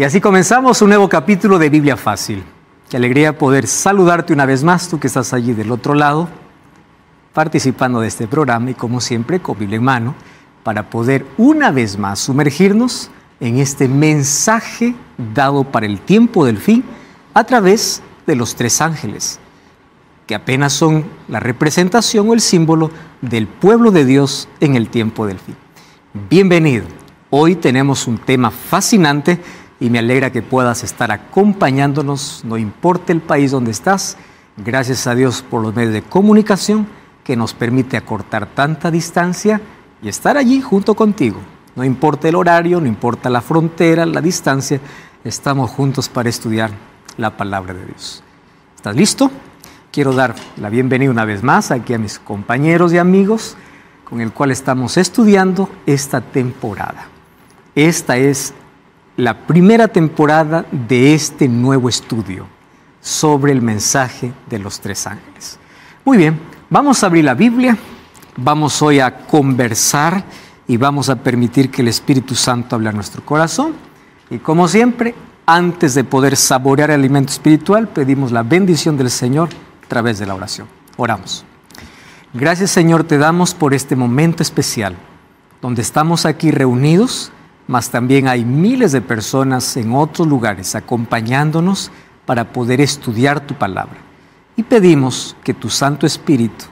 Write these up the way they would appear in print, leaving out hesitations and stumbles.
Y así comenzamos un nuevo capítulo de Biblia Fácil. Qué alegría poder saludarte una vez más, tú que estás allí del otro lado, participando de este programa y como siempre con Biblia en mano, para poder una vez más sumergirnos en este mensaje dado para el tiempo del fin a través de los tres ángeles, que apenas son la representación o el símbolo del pueblo de Dios en el tiempo del fin. Bienvenido. Hoy tenemos un tema fascinante y me alegra que puedas estar acompañándonos, no importa el país donde estás. Gracias a Dios por los medios de comunicación que nos permite acortar tanta distancia y estar allí junto contigo. No importa el horario, no importa la frontera, la distancia, estamos juntos para estudiar la palabra de Dios. ¿Estás listo? Quiero dar la bienvenida una vez más aquí a mis compañeros y amigos con el cual estamos estudiando esta temporada. Esta es la primera temporada de este nuevo estudio sobre el mensaje de los tres ángeles. Muy bien, vamos a abrir la Biblia, vamos hoy a conversar y vamos a permitir que el Espíritu Santo hable a nuestro corazón. Y como siempre, antes de poder saborear el alimento espiritual, pedimos la bendición del Señor a través de la oración. Oramos. Gracias, Señor, te damos por este momento especial, donde estamos aquí reunidos, mas también hay miles de personas en otros lugares acompañándonos para poder estudiar tu palabra. Y pedimos que tu Santo Espíritu,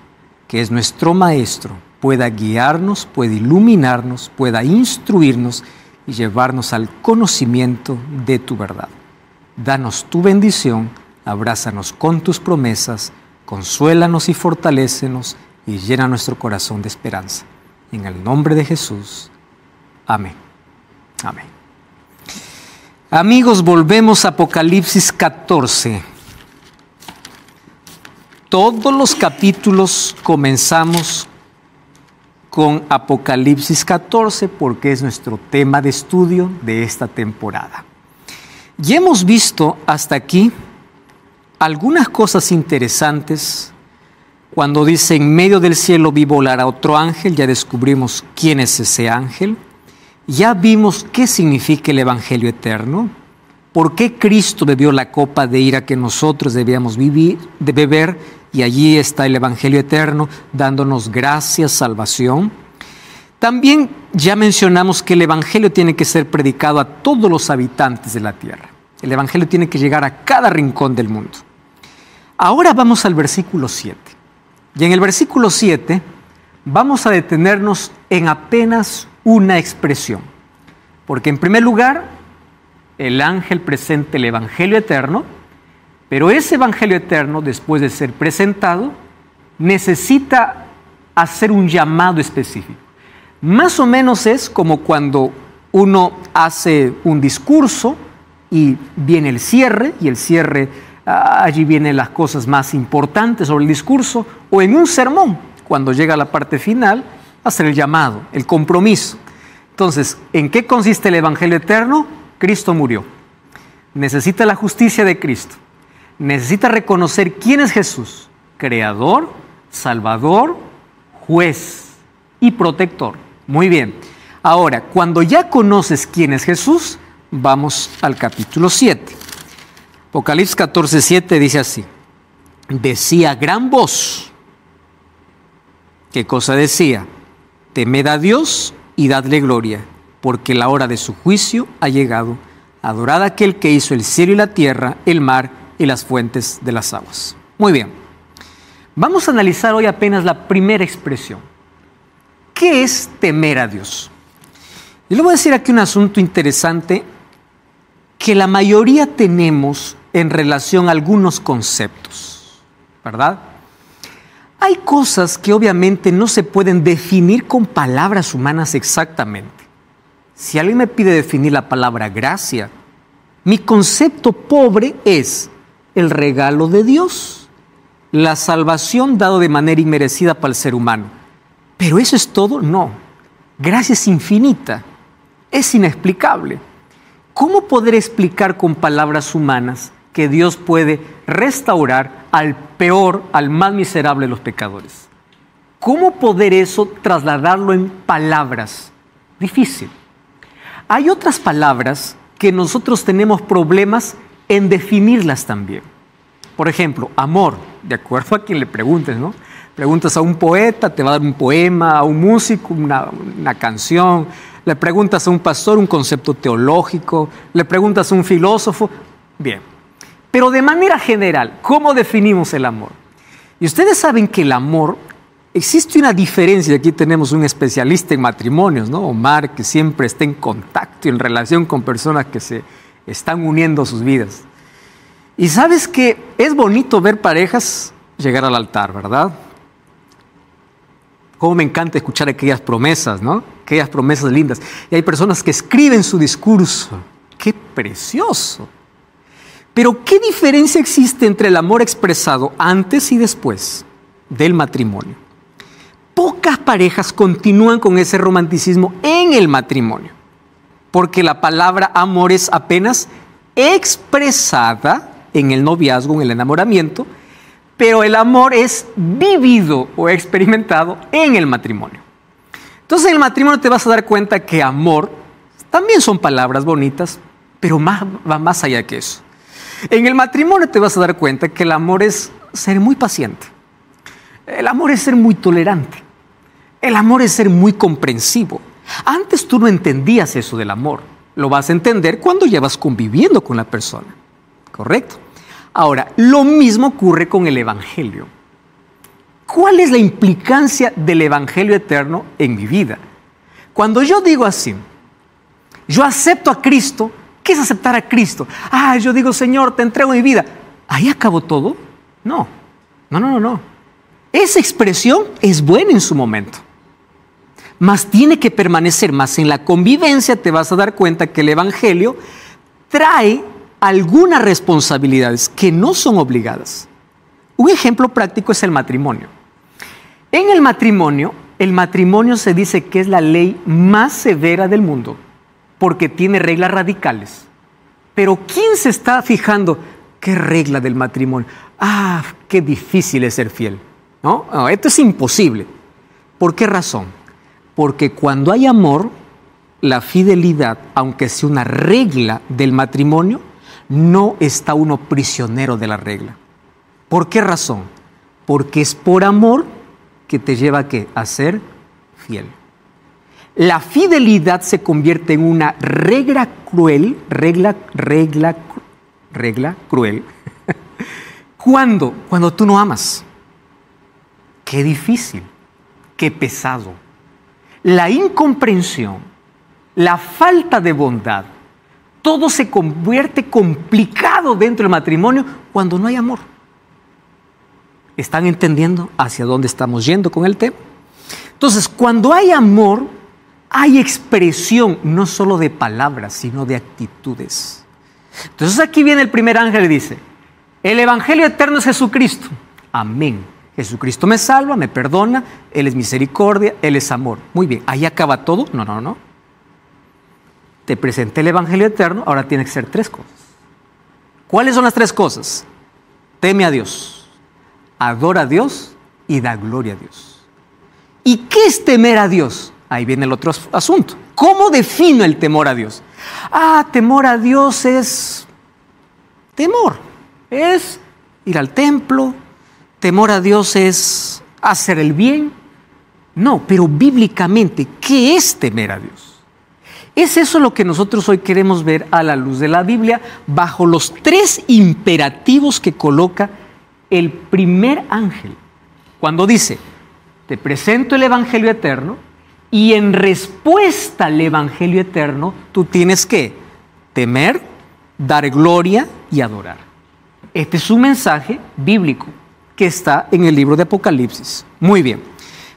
que es nuestro Maestro, pueda guiarnos, pueda iluminarnos, pueda instruirnos y llevarnos al conocimiento de tu verdad. Danos tu bendición, abrázanos con tus promesas, consuélanos y fortalécenos y llena nuestro corazón de esperanza. En el nombre de Jesús. Amén. Amén. Amigos, volvemos a Apocalipsis 14. Todos los capítulos comenzamos con Apocalipsis 14 porque es nuestro tema de estudio de esta temporada. Y hemos visto hasta aquí algunas cosas interesantes. Cuando dice en medio del cielo vi volar a otro ángel, ya descubrimos quién es ese ángel. Ya vimos qué significa el Evangelio eterno, por qué Cristo bebió la copa de ira que nosotros debíamos beber, y allí está el Evangelio eterno dándonos gracia, salvación. También ya mencionamos que el Evangelio tiene que ser predicado a todos los habitantes de la tierra. El Evangelio tiene que llegar a cada rincón del mundo. Ahora vamos al versículo 7. Y en el versículo 7 vamos a detenernos en apenas una expresión. Porque en primer lugar, el ángel presenta el Evangelio eterno, pero ese Evangelio eterno, después de ser presentado, necesita hacer un llamado específico. Más o menos es como cuando uno hace un discurso y viene el cierre, y el cierre, allí vienen las cosas más importantes sobre el discurso, o en un sermón, cuando llega la parte final, hacer el llamado, el compromiso. Entonces, ¿en qué consiste el Evangelio eterno? Cristo murió. Necesita la justicia de Cristo. Necesita reconocer quién es Jesús: Creador, Salvador, Juez y Protector. Muy bien. Ahora, cuando ya conoces quién es Jesús, vamos al capítulo 7. Apocalipsis 14, 7 dice así: decía a gran voz. ¿Qué cosa decía? Temed a Dios y dadle gloria, porque la hora de su juicio ha llegado. Adorad a aquel que hizo el cielo y la tierra, el mar y las fuentes de las aguas. Muy bien. Vamos a analizar hoy apenas la primera expresión. ¿Qué es temer a Dios? Y le voy a decir aquí un asunto interesante que la mayoría tenemos en relación a algunos conceptos, ¿verdad? Hay cosas que obviamente no se pueden definir con palabras humanas exactamente. Si alguien me pide definir la palabra gracia, mi concepto pobre es el regalo de Dios, la salvación dado de manera inmerecida para el ser humano. ¿Pero eso es todo? No. Gracia es infinita, es inexplicable. ¿Cómo poder explicar con palabras humanas que Dios puede restaurar al peor, al más miserable de los pecadores? ¿Cómo poder eso trasladarlo en palabras? Difícil. Hay otras palabras que nosotros tenemos problemas en definirlas también. Por ejemplo, amor, de acuerdo a quien le preguntes, ¿no? Preguntas a un poeta, te va a dar un poema, a un músico, una canción. Le preguntas a un pastor, un concepto teológico. Le preguntas a un filósofo. Bien. Pero de manera general, ¿cómo definimos el amor? Y ustedes saben que el amor, existe una diferencia. Aquí tenemos un especialista en matrimonios, ¿no? Omar, que siempre está en contacto y en relación con personas que se están uniendo a sus vidas. Y sabes que es bonito ver parejas llegar al altar, ¿verdad? Cómo me encanta escuchar aquellas promesas, ¿no? Aquellas promesas lindas. Y hay personas que escriben su discurso. ¡Qué precioso! Pero ¿qué diferencia existe entre el amor expresado antes y después del matrimonio? Pocas parejas continúan con ese romanticismo en el matrimonio, porque la palabra amor es apenas expresada en el noviazgo, en el enamoramiento, pero el amor es vivido o experimentado en el matrimonio. Entonces en el matrimonio te vas a dar cuenta que amor también son palabras bonitas, pero va más allá que eso. En el matrimonio te vas a dar cuenta que el amor es ser muy paciente. El amor es ser muy tolerante. El amor es ser muy comprensivo. Antes tú no entendías eso del amor. Lo vas a entender cuando llevas conviviendo con la persona. ¿Correcto? Ahora, lo mismo ocurre con el Evangelio. ¿Cuál es la implicancia del Evangelio eterno en mi vida? Cuando yo digo así, yo acepto a Cristo, ¿qué es aceptar a Cristo? Yo digo, Señor, te entrego mi vida. ¿Ahí acabó todo? No. Esa expresión es buena en su momento, mas tiene que permanecer. Más en la convivencia te vas a dar cuenta que el Evangelio trae algunas responsabilidades que no son obligadas. Un ejemplo práctico es el matrimonio. En el matrimonio se dice que es la ley más severa del mundo, porque tiene reglas radicales. Pero ¿quién se está fijando qué regla del matrimonio? Qué difícil es ser fiel. No, esto es imposible. ¿Por qué razón? Porque cuando hay amor, la fidelidad, aunque sea una regla del matrimonio, no está uno prisionero de la regla. ¿Por qué razón? Porque es por amor que te lleva a ser fiel. La fidelidad se convierte en una regla cruel, cuando tú no amas. Qué difícil, qué pesado. La incomprensión, la falta de bondad, todo se convierte complicado dentro del matrimonio cuando no hay amor. ¿Están entendiendo hacia dónde estamos yendo con el tema? Entonces, cuando hay amor, hay expresión no solo de palabras, sino de actitudes. Entonces aquí viene el primer ángel y dice, el Evangelio eterno es Jesucristo. Amén. Jesucristo me salva, me perdona, Él es misericordia, Él es amor. Muy bien, ¿ahí acaba todo? No. Te presenté el Evangelio eterno, ahora tiene que ser 3 cosas. ¿Cuáles son las 3 cosas? Teme a Dios, adora a Dios y da gloria a Dios. ¿Y qué es temer a Dios? Ahí viene el otro asunto. ¿Cómo defino el temor a Dios? Temor a Dios es temor. Es ir al templo. Temor a Dios es hacer el bien. No, pero bíblicamente, ¿qué es temer a Dios? Es eso lo que nosotros hoy queremos ver a la luz de la Biblia, bajo los 3 imperativos que coloca el primer ángel. Cuando dice, te presento el Evangelio eterno, y en respuesta al Evangelio eterno, tú tienes que temer, dar gloria y adorar. Este es un mensaje bíblico que está en el libro de Apocalipsis. Muy bien.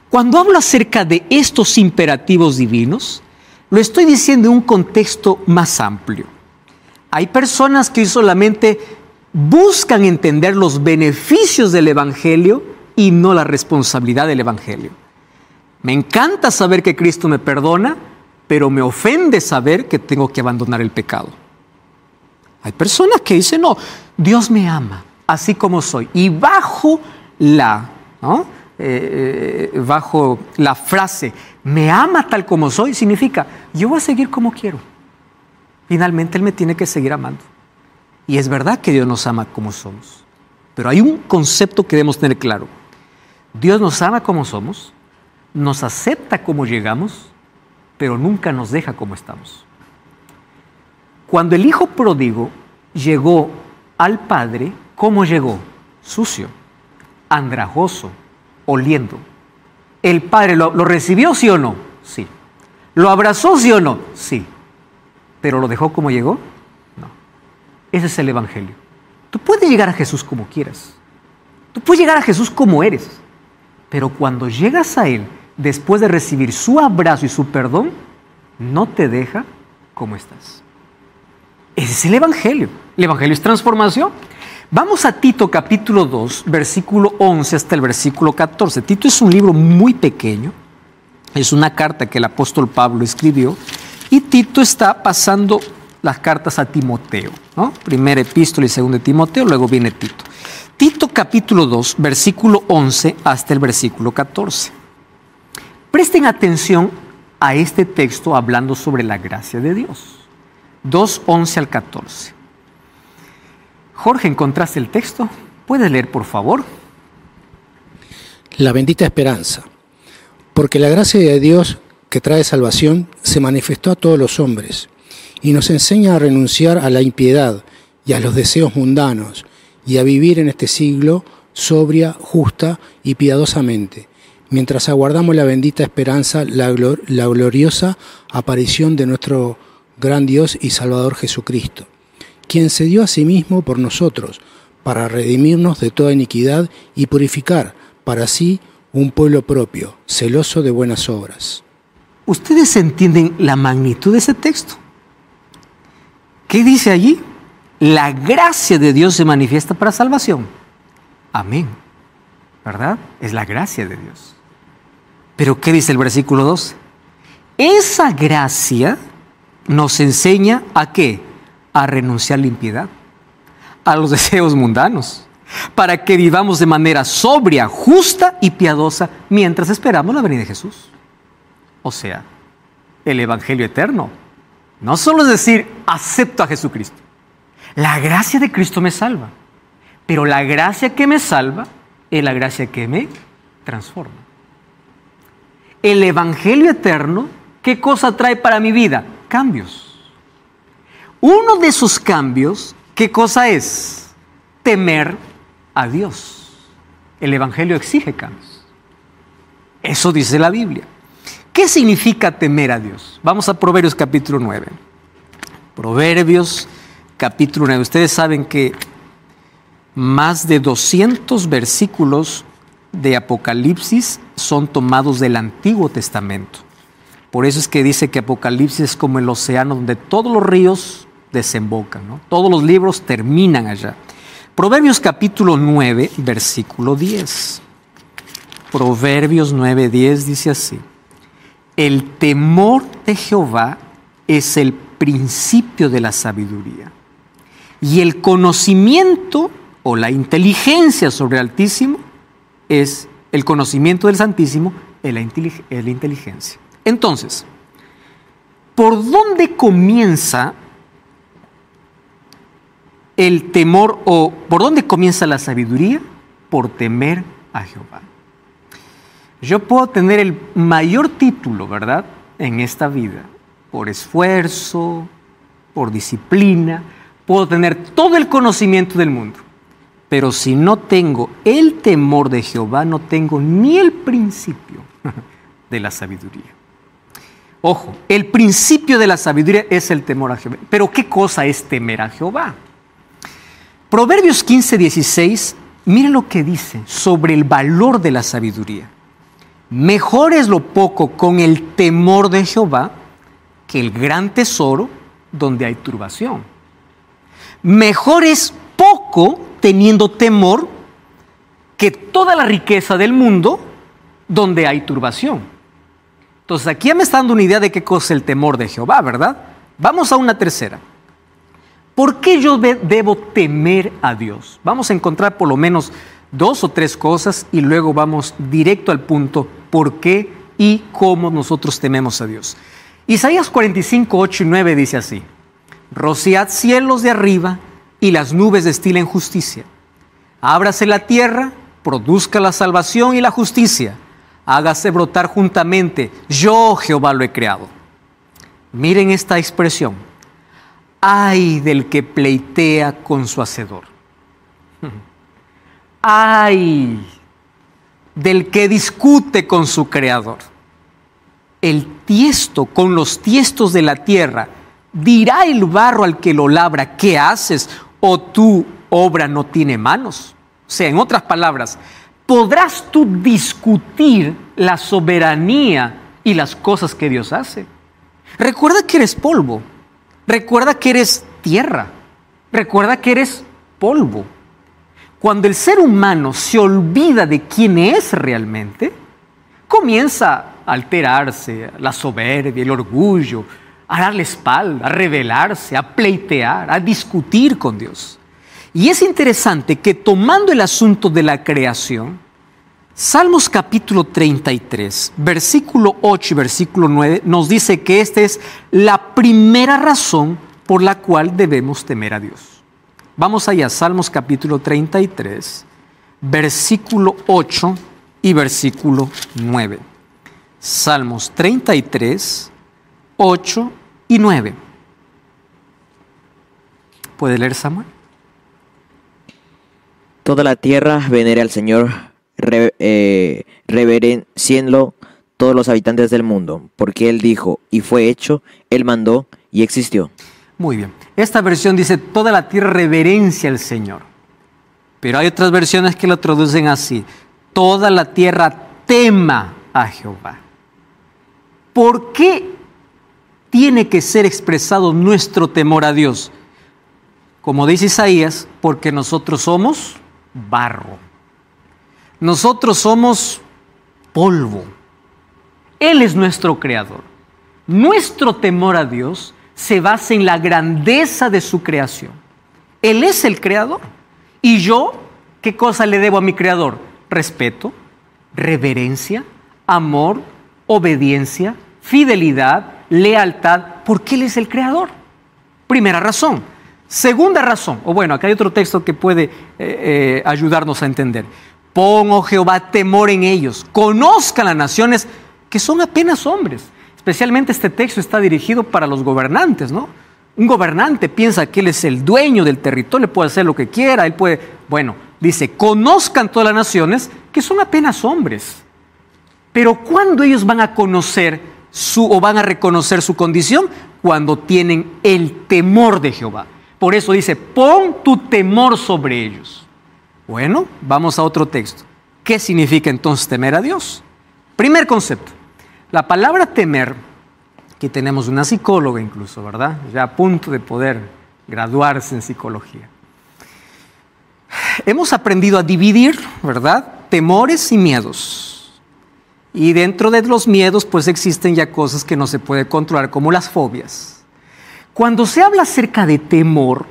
Cuando hablo acerca de estos imperativos divinos, lo estoy diciendo en un contexto más amplio. Hay personas que hoy solamente buscan entender los beneficios del Evangelio y no la responsabilidad del Evangelio. Me encanta saber que Cristo me perdona, pero me ofende saber que tengo que abandonar el pecado. Hay personas que dicen, no, Dios me ama así como soy. Y bajo la frase, me ama tal como soy, significa, yo voy a seguir como quiero. finalmente Él me tiene que seguir amando. Y es verdad que Dios nos ama como somos. Pero hay un concepto que debemos tener claro. Dios nos ama como somos, nos acepta como llegamos, pero nunca nos deja como estamos. Cuando el hijo pródigo llegó al padre, ¿cómo llegó? Sucio, andrajoso, oliendo. ¿El padre lo recibió, sí o no? Sí. ¿Lo abrazó, sí o no? Sí. ¿Pero lo dejó como llegó? No. Ese es el evangelio. Tú puedes llegar a Jesús como quieras. Tú puedes llegar a Jesús como eres. Pero cuando llegas a Él, después de recibir su abrazo y su perdón, no te deja como estás. Ese es el evangelio. El evangelio es transformación. Vamos a Tito capítulo 2, versículo 11 hasta el versículo 14. Tito es un libro muy pequeño. Es una carta que el apóstol Pablo escribió. Y Tito está pasando las cartas a Timoteo, ¿no? Primera epístola y segunda de Timoteo, luego viene Tito. Tito capítulo 2, versículo 11 hasta el versículo 14. Presten atención a este texto hablando sobre la gracia de Dios. 2, 11 al 14. Jorge, ¿encontraste el texto? ¿Puedes leer, por favor? La bendita esperanza. Porque la gracia de Dios que trae salvación se manifestó a todos los hombres y nos enseña a renunciar a la impiedad y a los deseos mundanos y a vivir en este siglo sobria, justa y piadosamente, mientras aguardamos la bendita esperanza, la gloriosa aparición de nuestro gran Dios y Salvador Jesucristo, quien se dio a sí mismo por nosotros, para redimirnos de toda iniquidad y purificar para sí un pueblo propio, celoso de buenas obras. ¿Ustedes entienden la magnitud de ese texto? ¿Qué dice allí? La gracia de Dios se manifiesta para salvación. Amén. ¿Verdad? Es la gracia de Dios. Pero ¿qué dice el versículo 12? Esa gracia nos enseña ¿a qué? A renunciar a la impiedad, a los deseos mundanos, para que vivamos de manera sobria, justa y piadosa mientras esperamos la venida de Jesús. O sea, el evangelio eterno no solo es decir, acepto a Jesucristo. La gracia de Cristo me salva, pero la gracia que me salva es la gracia que me transforma. El evangelio eterno, ¿qué cosa trae para mi vida? Cambios. Uno de esos cambios, ¿qué cosa es? Temer a Dios. El evangelio exige cambios. Eso dice la Biblia. ¿Qué significa temer a Dios? Vamos a Proverbios capítulo 9. Proverbios capítulo 9. Ustedes saben que más de 200 versículos de Apocalipsis son tomados del Antiguo Testamento. Por eso es que dice que Apocalipsis es como el océano donde todos los ríos desembocan, ¿no? Todos los libros terminan allá. Proverbios capítulo 9, versículo 10. Proverbios 9, 10 dice así: el temor de Jehová es el principio de la sabiduría, y el conocimiento o la inteligencia sobre el Altísimo es el conocimiento del Santísimo, es la inteligencia. Entonces, ¿por dónde comienza el temor o por dónde comienza la sabiduría? Por temer a Jehová. Yo puedo tener el mayor título, ¿verdad?, en esta vida, por esfuerzo, por disciplina, puedo tener todo el conocimiento del mundo, pero si no tengo el temor de Jehová, no tengo ni el principio de la sabiduría. Ojo, el principio de la sabiduría es el temor a Jehová. Pero ¿qué cosa es temer a Jehová? Proverbios 15, 16, miren lo que dice sobre el valor de la sabiduría. Mejor es lo poco con el temor de Jehová que el gran tesoro donde hay turbación. Mejor es poco teniendo temor que toda la riqueza del mundo donde hay turbación. Entonces aquí ya me está dando una idea de qué cosa es el temor de Jehová, ¿verdad? Vamos a una tercera. ¿Por qué yo debo temer a Dios? Vamos a encontrar por lo menos 2 o 3 cosas y luego vamos directo al punto por qué y cómo nosotros tememos a Dios. Isaías 45, 8 y 9 dice así: Rociad cielos de arriba y las nubes destilen justicia. Ábrase la tierra, produzca la salvación y la justicia. Hágase brotar juntamente. Yo, Jehová, lo he creado. Miren esta expresión. Ay del que pleitea con su hacedor. Ay del que discute con su creador. El tiesto con los tiestos de la tierra dirá el barro al que lo labra, ¿qué haces? ¿O tu obra no tiene manos? O sea, en otras palabras, ¿podrás tú discutir la soberanía y las cosas que Dios hace? Recuerda que eres polvo. Recuerda que eres tierra. Recuerda que eres polvo. Cuando el ser humano se olvida de quién es realmente, comienza a alterarse, la soberbia, el orgullo, a darle espalda, a rebelarse, a pleitear, a discutir con Dios. Y es interesante que tomando el asunto de la creación, Salmos capítulo 33, versículo 8 y versículo 9 nos dice que esta es la primera razón por la cual debemos temer a Dios. Vamos allá, Salmos capítulo 33, versículo 8 y versículo 9. Salmos 33, 8 y 9. ¿Puede leer, Samuel? Toda la tierra venere al Señor, reverencienlo todos los habitantes del mundo, porque Él dijo y fue hecho, Él mandó y existió. Muy bien. Esta versión dice, toda la tierra reverencia al Señor. Pero hay otras versiones que lo traducen así, toda la tierra tema a Jehová. ¿Por qué tiene que ser expresado nuestro temor a Dios? Como dice Isaías, porque nosotros somos barro. Nosotros somos polvo. Él es nuestro creador. Nuestro temor a Dios se basa en la grandeza de su creación. Él es el creador. Y yo, ¿qué cosa le debo a mi creador? Respeto, reverencia, amor, obediencia, fidelidad, lealtad, porque Él es el creador. Primera razón. Segunda razón, o bueno, acá hay otro texto que puede ayudarnos a entender. Pon, oh Jehová, temor en ellos. Conozcan las naciones que son apenas hombres. Especialmente este texto está dirigido para los gobernantes, ¿no? Un gobernante piensa que él es el dueño del territorio, puede hacer lo que quiera, él puede... Bueno, dice, conozcan todas las naciones que son apenas hombres. Pero ¿cuándo ellos van a conocer o van a reconocer su condición? Cuando tienen el temor de Jehová. Por eso dice, pon tu temor sobre ellos. Bueno, vamos a otro texto. ¿Qué significa entonces temer a Dios? Primer concepto. La palabra temer, aquí tenemos una psicóloga incluso, ¿verdad? Ya a punto de poder graduarse en psicología. Hemos aprendido a dividir, ¿verdad? Temores y miedos. Y dentro de los miedos, pues existen ya cosas que no se puede controlar, como las fobias. Cuando se habla acerca de temor,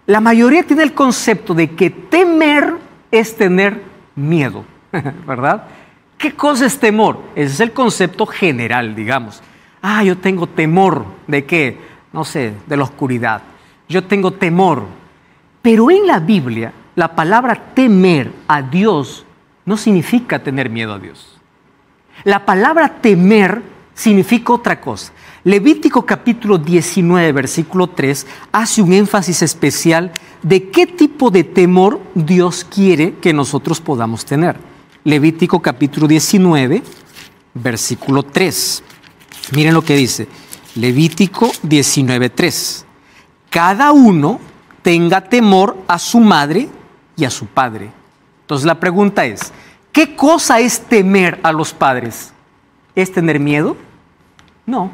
la mayoría tiene el concepto de que temer es tener miedo, ¿verdad? ¿Qué cosa es temor? Ese es el concepto general, digamos. Yo tengo temor de qué, no sé, de la oscuridad. Yo tengo temor. Pero en la Biblia, la palabra temer a Dios no significa tener miedo a Dios. La palabra temer significa otra cosa. Levítico capítulo 19, versículo 3, hace un énfasis especial de qué tipo de temor Dios quiere que nosotros podamos tener. Levítico capítulo 19, versículo 3. Miren lo que dice. Levítico 19, 3. Cada uno tenga temor a su madre y a su padre. Entonces la pregunta es, ¿qué cosa es temer a los padres? ¿Es tener miedo? No.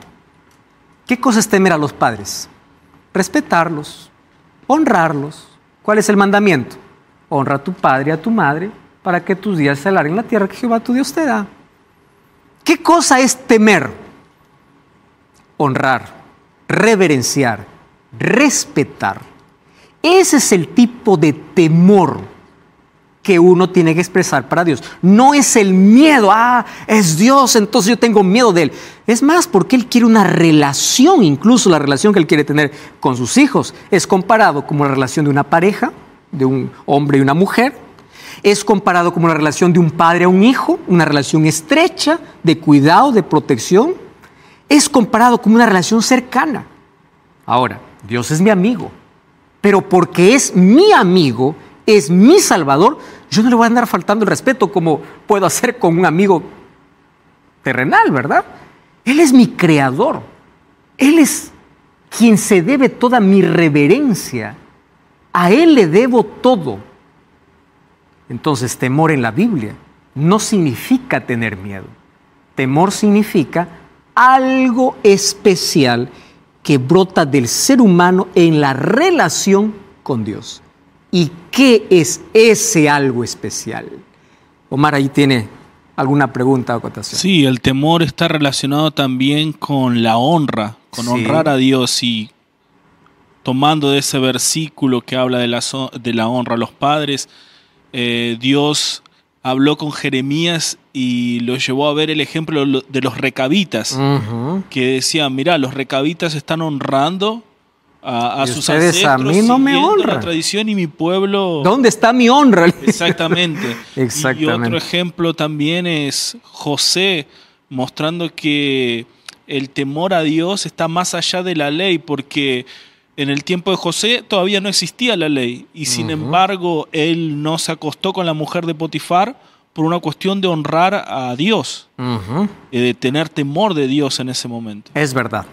¿Qué cosa es temer a los padres? Respetarlos, honrarlos. ¿Cuál es el mandamiento? Honra a tu padre y a tu madre para que tus días se alarguen en la tierra que Jehová tu Dios te da. ¿Qué cosa es temer? Honrar, reverenciar, respetar. Ese es el tipo de temor que uno tiene que expresar para Dios. No es el miedo, es Dios, entonces yo tengo miedo de Él. Es más, porque Él quiere una relación, incluso la relación que Él quiere tener con sus hijos. Es comparado como la relación de una pareja, de un hombre y una mujer. Es comparado como la relación de un padre a un hijo, una relación estrecha, de cuidado, de protección. Es comparado como una relación cercana. Ahora, Dios es mi amigo, pero porque es mi amigo, es mi Salvador, yo no le voy a andar faltando el respeto como puedo hacer con un amigo terrenal, ¿verdad? Él es mi creador. Él es quien se debe toda mi reverencia. A Él le debo todo. Entonces, temor en la Biblia no significa tener miedo. Temor significa algo especial que brota del ser humano en la relación con Dios. ¿Y qué es ese algo especial? Omar, ahí tiene alguna pregunta o acotación. Sí, el temor está relacionado también con la honra, con honrar a Dios, y tomando de ese versículo que habla de la honra a los padres, Dios habló con Jeremías y lo llevó a ver el ejemplo de los recabitas, que decían, mirá, los recabitas están honrando a sus ancestros, a mí no me honran. La tradición, y mi pueblo... ¿Dónde está mi honra? Exactamente. Exactamente. Y otro ejemplo también es José, mostrando que el temor a Dios está más allá de la ley, porque en el tiempo de José todavía no existía la ley, y sin embargo él no se acostó con la mujer de Potifar por una cuestión de honrar a Dios, de tener temor de Dios en ese momento. Es verdad.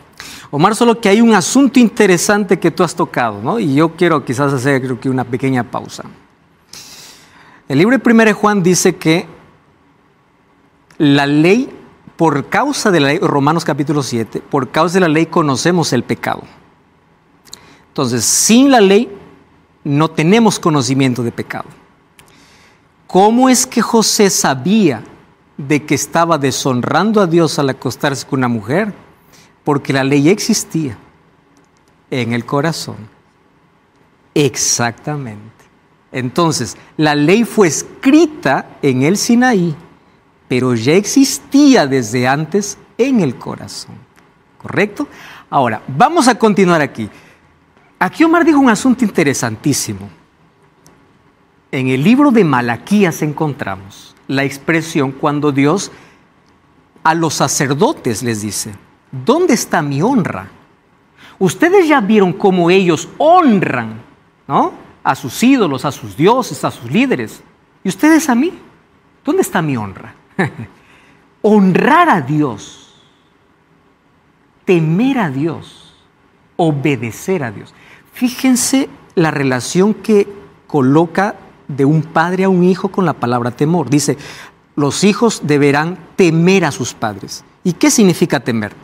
Omar, solo que hay un asunto interesante que tú has tocado, ¿no? Y yo quiero quizás hacer, creo que una pequeña pausa. El libro de 1 Juan dice que la ley, por causa de la ley, Romanos capítulo 7, por causa de la ley conocemos el pecado. Entonces, sin la ley no tenemos conocimiento de pecado. ¿Cómo es que José sabía de que estaba deshonrando a Dios al acostarse con una mujer? Porque la ley existía en el corazón. Exactamente. Entonces, la ley fue escrita en el Sinaí, pero ya existía desde antes en el corazón. ¿Correcto? Ahora, vamos a continuar aquí. Aquí Omar dijo un asunto interesantísimo. En el libro de Malaquías encontramos la expresión cuando Dios a los sacerdotes les dice, ¿dónde está mi honra? Ustedes ya vieron cómo ellos honran, ¿no?, a sus ídolos, a sus dioses, a sus líderes. ¿Y ustedes a mí? ¿Dónde está mi honra? Honrar a Dios, temer a Dios, obedecer a Dios. Fíjense la relación que coloca de un padre a un hijo con la palabra temor. Dice, los hijos deberán temer a sus padres. ¿Y qué significa temer?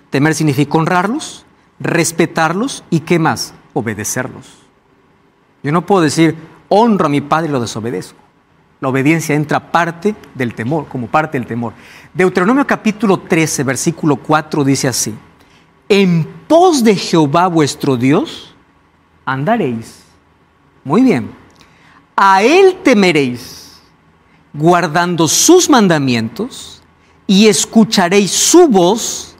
Temer significa honrarlos, respetarlos y ¿qué más? Obedecerlos. Yo no puedo decir, honro a mi padre y lo desobedezco. La obediencia entra parte del temor, como parte del temor. Deuteronomio capítulo 13, versículo 4 dice así, en pos de Jehová vuestro Dios andaréis. Muy bien. A Él temeréis, guardando sus mandamientos, y escucharéis su voz,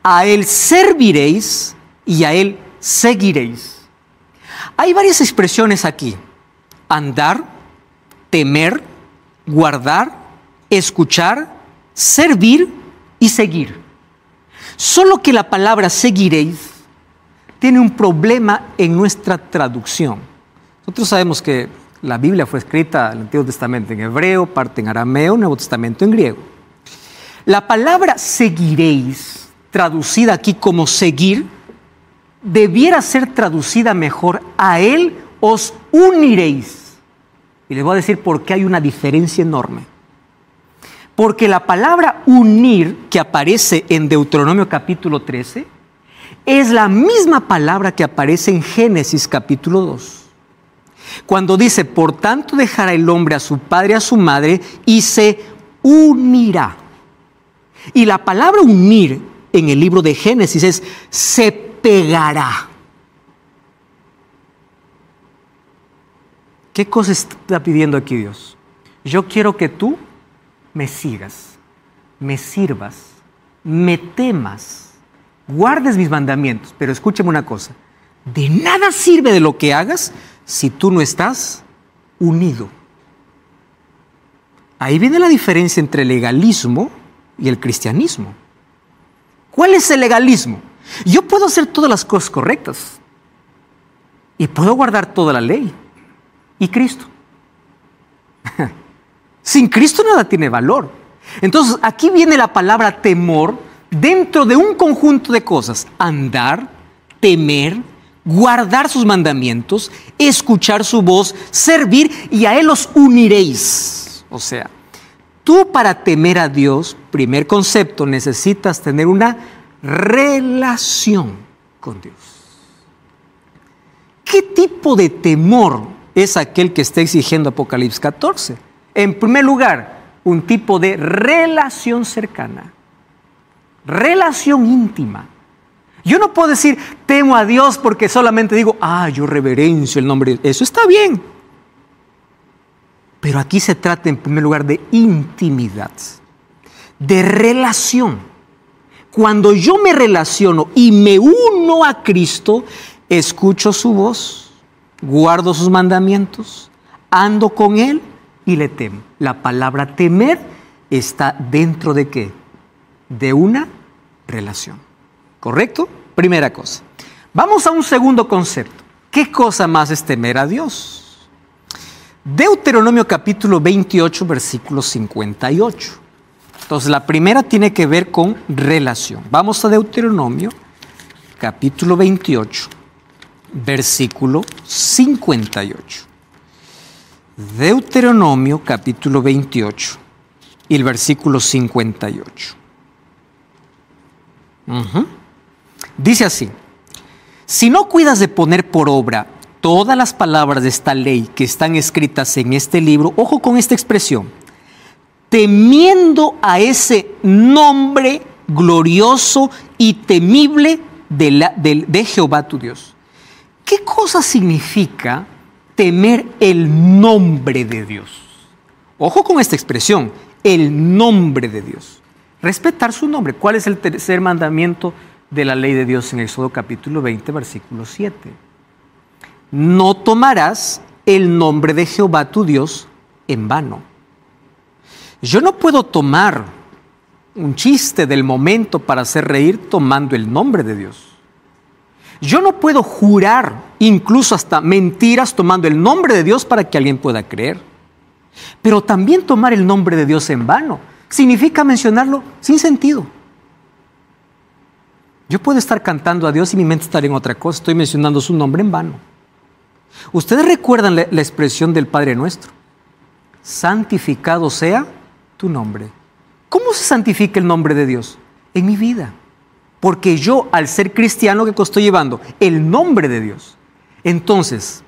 a Él serviréis y a Él seguiréis. Hay varias expresiones aquí. Andar, temer, guardar, escuchar, servir y seguir. Solo que la palabra seguiréis tiene un problema en nuestra traducción. Nosotros sabemos que la Biblia fue escrita en el Antiguo Testamento en hebreo, parte en arameo, Nuevo Testamento en griego. La palabra seguiréis, traducida aquí como seguir, debiera ser traducida mejor, a Él os uniréis. Y les voy a decir por qué hay una diferencia enorme. Porque la palabra unir que aparece en Deuteronomio capítulo 13 es la misma palabra que aparece en Génesis capítulo 2. Cuando dice, por tanto dejará el hombre a su padre y a su madre y se unirá. Y la palabra unir en el libro de Génesis es se pegará. ¿Qué cosa está pidiendo aquí Dios? Yo quiero que tú me sigas, me sirvas, me temas, guardes mis mandamientos. Pero escúchame una cosa, de nada sirve de lo que hagas si tú no estás unido. Ahí viene la diferencia entre el legalismo y el cristianismo. ¿Cuál es el legalismo? Yo puedo hacer todas las cosas correctas y puedo guardar toda la ley. ¿Y Cristo? Sin Cristo nada tiene valor. Entonces aquí viene la palabra temor dentro de un conjunto de cosas. Andar, temer, guardar sus mandamientos, escuchar su voz, servir, y a Él los uniréis. O sea, tú para temer a Dios, primer concepto, necesitas tener una relación con Dios. ¿Qué tipo de temor es aquel que está exigiendo Apocalipsis 14? En primer lugar, un tipo de relación cercana, relación íntima. Yo no puedo decir, temo a Dios porque solamente digo, yo reverencio el nombre. Eso está bien. Pero aquí se trata en primer lugar de intimidad, de relación. Cuando yo me relaciono y me uno a Cristo, escucho su voz, guardo sus mandamientos, ando con Él y le temo. La palabra temer está dentro de ¿qué? De una relación. ¿Correcto? Primera cosa. Vamos a un segundo concepto. ¿Qué cosa más es temer a Dios? Deuteronomio capítulo 28, versículo 58. Entonces, la primera tiene que ver con relación. Vamos a Deuteronomio capítulo 28, versículo 58. Deuteronomio capítulo 28 y el versículo 58. Dice así: si no cuidas de poner por obra todas las palabras de esta ley que están escritas en este libro, ojo con esta expresión, temiendo a ese nombre glorioso y temible de Jehová tu Dios. ¿Qué cosa significa temer el nombre de Dios? Ojo con esta expresión, el nombre de Dios. Respetar su nombre. ¿Cuál es el tercer mandamiento de la ley de Dios en Éxodo capítulo 20, versículo 7? No tomarás el nombre de Jehová tu Dios en vano. Yo no puedo tomar un chiste del momento para hacer reír tomando el nombre de Dios. Yo no puedo jurar, incluso hasta mentiras, tomando el nombre de Dios para que alguien pueda creer. Pero también tomar el nombre de Dios en vano significa mencionarlo sin sentido. Yo puedo estar cantando a Dios y mi mente estar en otra cosa. Estoy mencionando su nombre en vano. Ustedes recuerdan la expresión del Padre Nuestro: santificado sea tu nombre. ¿Cómo se santifica el nombre de Dios? En mi vida. Porque yo, al ser cristiano, ¿qué estoy llevando? El nombre de Dios. Entonces,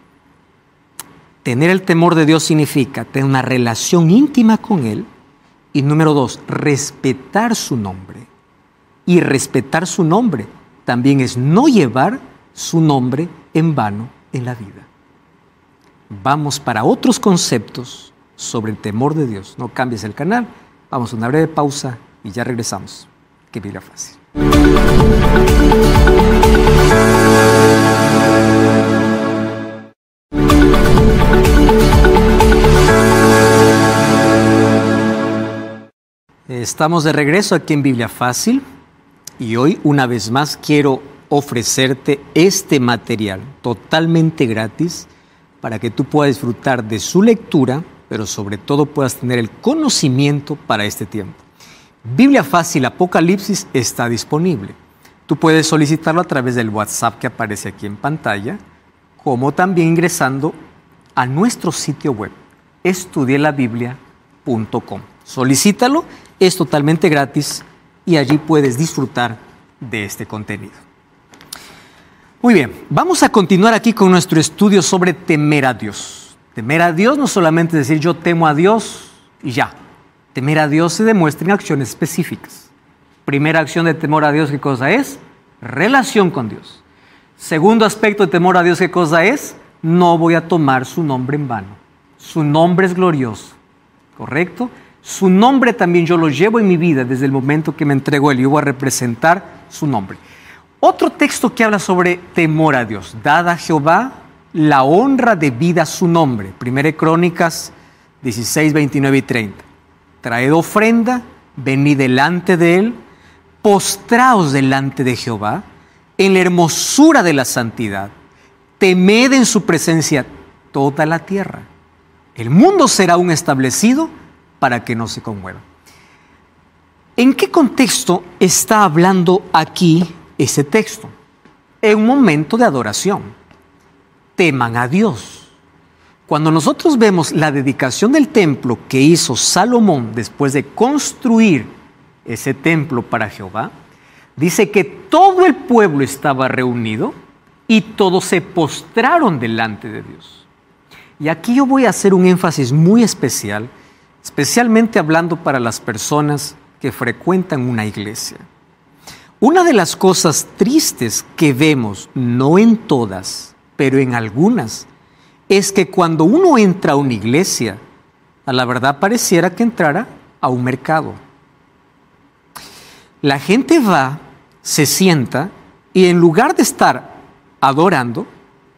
tener el temor de Dios significa tener una relación íntima con Él. Y número 2, respetar su nombre. Y respetar su nombre también es no llevar su nombre en vano en la vida. Vamos para otros conceptos sobre el temor de Dios. No cambies el canal. Vamos a una breve pausa y ya regresamos. Que Biblia Fácil. Estamos de regreso aquí en Biblia Fácil y hoy una vez más quiero ofrecerte este material totalmente gratis para que tú puedas disfrutar de su lectura, pero sobre todo puedas tener el conocimiento para este tiempo. Biblia Fácil Apocalipsis está disponible. Tú puedes solicitarlo a través del WhatsApp que aparece aquí en pantalla, como también ingresando a nuestro sitio web, estudielabiblia.com. Solicítalo, es totalmente gratis y allí puedes disfrutar de este contenido. Muy bien, vamos a continuar aquí con nuestro estudio sobre temer a Dios. Temer a Dios no solamente decir yo temo a Dios y ya. Temer a Dios se demuestra en acciones específicas. Primera acción de temor a Dios, ¿qué cosa es? Relación con Dios. Segundo aspecto de temor a Dios, ¿qué cosa es? No voy a tomar su nombre en vano. Su nombre es glorioso, ¿correcto? Su nombre también yo lo llevo en mi vida desde el momento que me entregó Él. Yo voy a representar su nombre. Otro texto que habla sobre temor a Dios. Dad a Jehová la honra debida a su nombre. 1 Crónicas 16, 29 y 30. Traed ofrenda, venid delante de Él, postraos delante de Jehová, en la hermosura de la santidad. Temed en su presencia toda la tierra. El mundo será aún establecido para que no se conmueva. ¿En qué contexto está hablando aquí ese texto? En un momento de adoración. Teman a Dios. Cuando nosotros vemos la dedicación del templo que hizo Salomón después de construir ese templo para Jehová, dice que todo el pueblo estaba reunido y todos se postraron delante de Dios. Y aquí yo voy a hacer un énfasis muy especial, especialmente hablando para las personas que frecuentan una iglesia. Una de las cosas tristes que vemos, no en todas, pero en algunas, es que cuando uno entra a una iglesia, a la verdad pareciera que entrara a un mercado. La gente va, se sienta y en lugar de estar adorando,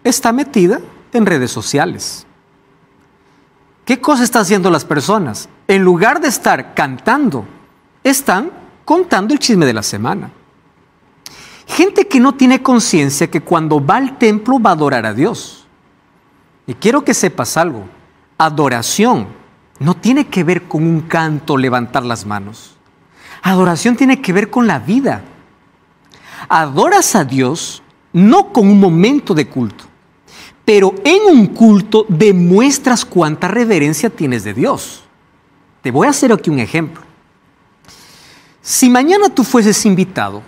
está metida en redes sociales. ¿Qué cosa están haciendo las personas? En lugar de estar cantando, están contando el chisme de la semana. Gente que no tiene conciencia que cuando va al templo va a adorar a Dios. Y quiero que sepas algo. Adoración no tiene que ver con un canto, levantar las manos. Adoración tiene que ver con la vida. Adoras a Dios no con un momento de culto, pero en un culto demuestras cuánta reverencia tienes de Dios. Te voy a hacer aquí un ejemplo. Si mañana tú fueses invitado